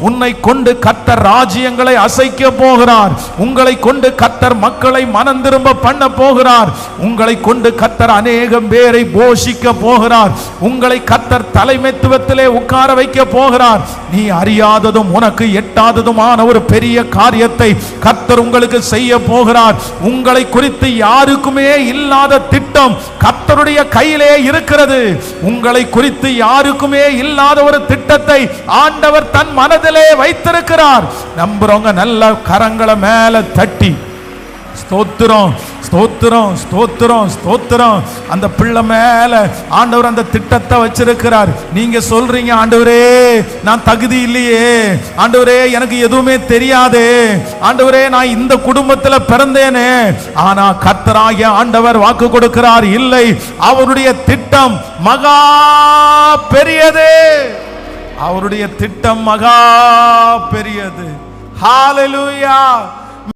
உன்னை கொண்டு கர்த்தர் ராஜ்யங்களை அசைக்க போகிறார். உங்களை கொண்டு கர்த்தர் மக்களை மனம் திரும்ப பண்ண போகிறார். உங்களை கொண்டு கர்த்தர் அநேகம் பேரை போஷிக்க போகிறார். உங்களை கர்த்தர் தலைமைத்துவத்திலே உட்கார வைக்க போகிறார். நீ அறியாததும் உனக்கு எட்டாததுமான ஒரு பெரிய காரியத்தை கர்த்தர் உங்களுக்கு செய்ய போகிறார். உங்களை குறித்து யாருக்குமே இல்லாத திட்டம் கர்த்தருடைய கையிலே இருக்கிறது. உங்களை குறித்து யாருக்குமே இல்லாத ஒரு திட்டத்தை ஆண்டவர் தன் மனதிலே வைத்திருக்கிறார். நம்புறவங்க நல்ல கரங்களை மேல தட்டி ஸ்தோத்திரம் ஸ்தோத்திரம் ஸ்தோத்திரம் ஸ்தோத்திரம். அந்த பிள்ளை மேல ஆண்டவர் அந்த திட்டத்தை வச்சிருக்கிறார். நீங்க சொல்றீங்க, ஆண்டவரே நான் தகுதி இல்லையே, ஆண்டவரே எனக்கு எதுவுமே தெரியாது, ஆண்டவரே நான் இந்த குடும்பத்தில் பிறந்தேனே. ஆனா கர்த்தராகிய ஆண்டவர் வாக்கு கொடுக்கிறார், இல்லை, அவருடைய திட்டம் மகா பெரியது. அவருடைய திட்டம் மகா பெரியது. ஹalleluya.